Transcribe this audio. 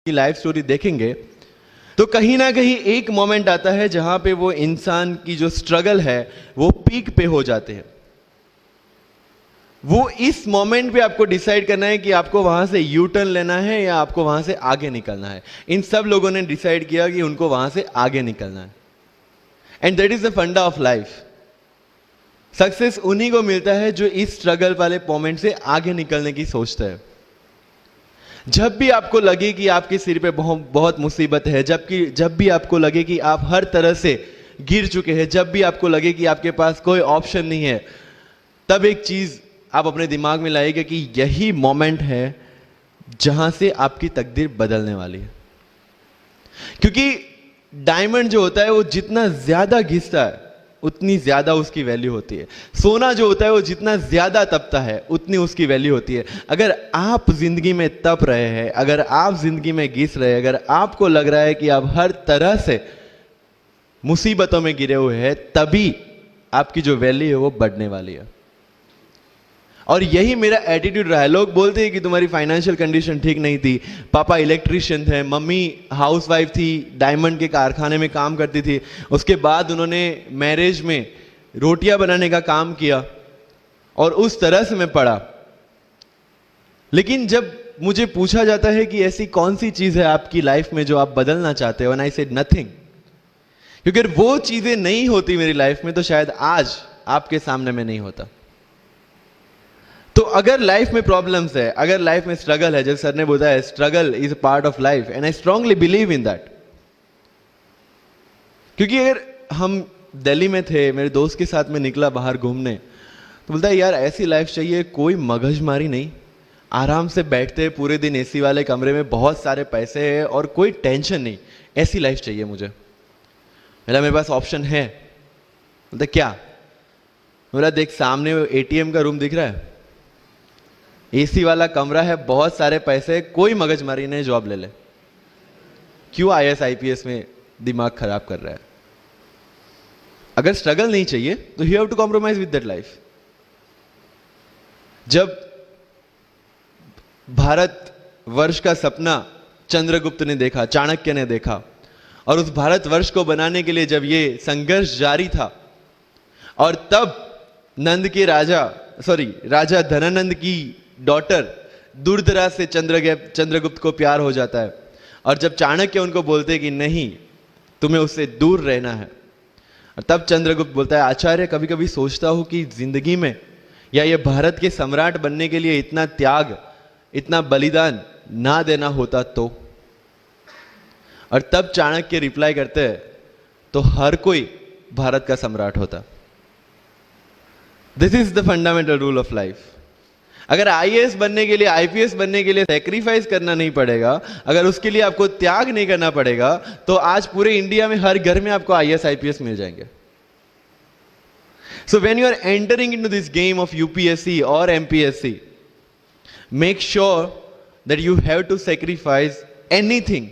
की life story देखेंगे तो कहीं ना कहीं एक मोमेंट आता है जहां पे वो इंसान की जो स्ट्रगल है वो पीक पे हो जाते हैं। वो इस मोमेंट पे आपको डिसाइड करना है कि आपको वहां से यू टर्न लेना है या आपको वहां से आगे निकलना है। इन सब लोगों ने डिसाइड किया कि उनको वहां से आगे निकलना है, एंड दैट इज द फंडा ऑफ लाइफ। सक्सेस उन्हीं को मिलता है जो इस स्ट्रगल वाले मोमेंट से आगे निकलने की सोचता है। जब भी आपको लगे कि आपके सिर पे बहुत मुसीबत है, जब भी आपको लगे कि आप हर तरह से गिर चुके हैं, जब भी आपको लगे कि आपके पास कोई ऑप्शन नहीं है, तब एक चीज आप अपने दिमाग में लाइएगा कि यही मोमेंट है जहां से आपकी तकदीर बदलने वाली है। क्योंकि डायमंड जो होता है वो जितना ज्यादा घिसता है उतनी ज्यादा उसकी वैल्यू होती है। सोना जो होता है वो जितना ज्यादा तपता है उतनी उसकी वैल्यू होती है। अगर आप जिंदगी में तप रहे हैं, अगर आप जिंदगी में घिस रहे हैं, अगर आपको लग रहा है कि आप हर तरह से मुसीबतों में गिरे हुए हैं, तभी आपकी जो वैल्यू है वो बढ़ने वाली है। और यही मेरा एटीट्यूड रहा है। लोग बोलते हैं कि तुम्हारी फाइनेंशियल कंडीशन ठीक नहीं थी, पापा इलेक्ट्रिशियन थे, मम्मी हाउसवाइफ थी, डायमंड के कारखाने में काम करती थी, उसके बाद उन्होंने मैरिज में रोटियां बनाने का काम किया और उस तरह से मैं पढ़ा। लेकिन जब मुझे पूछा जाता है कि ऐसी कौन सी चीज है आपकी लाइफ में जो आप बदलना चाहते हो, एंड आई सेड नथिंग, क्योंकि वो चीजें नहीं होती मेरी लाइफ में तो शायद आज आपके सामने में नहीं होता। तो अगर लाइफ में प्रॉब्लम्स है, अगर लाइफ में स्ट्रगल है, जैसे सर ने बोला है struggle is a part of life, and I strongly believe in that. क्योंकि अगर हम दिल्ली में थे, मेरे दोस्त के साथ में निकला बाहर घूमने, तो बोलता है यार ऐसी लाइफ चाहिए, कोई मगजमारी नहीं, आराम से बैठते हैं पूरे दिन एसी वाले कमरे में, बहुत सारे पैसे हैं और कोई टेंशन नहीं, ऐसी लाइफ चाहिए मुझे। मेरे पास ऑप्शन है। बोलता क्या? बोला देख सामने एटीएम का रूम दिख रहा है, एसी वाला कमरा है, बहुत सारे पैसे, कोई मगजमारी नहीं, जॉब ले ले। क्यों आईएएस आईपीएस में दिमाग खराब कर रहा है? अगर स्ट्रगल नहीं चाहिए तो you have to compromise with that life. जब भारत वर्ष का सपना चंद्रगुप्त ने देखा, चाणक्य ने देखा, और उस भारत वर्ष को बनाने के लिए जब ये संघर्ष जारी था, और तब राजा धनानंद की डॉटर दूरदराज से चंद्रगुप्त को प्यार हो जाता है, और जब चाणक्य उनको बोलते कि नहीं तुम्हें उससे दूर रहना है, और तब चंद्रगुप्त बोलता है आचार्य कभी कभी सोचता हूं कि जिंदगी में या ये भारत के सम्राट बनने के लिए इतना त्याग, इतना बलिदान ना देना होता तो। और तब चाणक्य रिप्लाई करते हैं तो हर कोई भारत का सम्राट होता। This is the fundamental rule of life. अगर आईएएस बनने के लिए, आईपीएस बनने के लिए सैक्रिफाइस करना नहीं पड़ेगा, अगर उसके लिए आपको त्याग नहीं करना पड़ेगा, तो आज पूरे इंडिया में हर घर में आपको आईएएस आईपीएस मिल जाएंगे। So when you are entering into this game of UPSC और MPSC, make sure that you have to sacrifice anything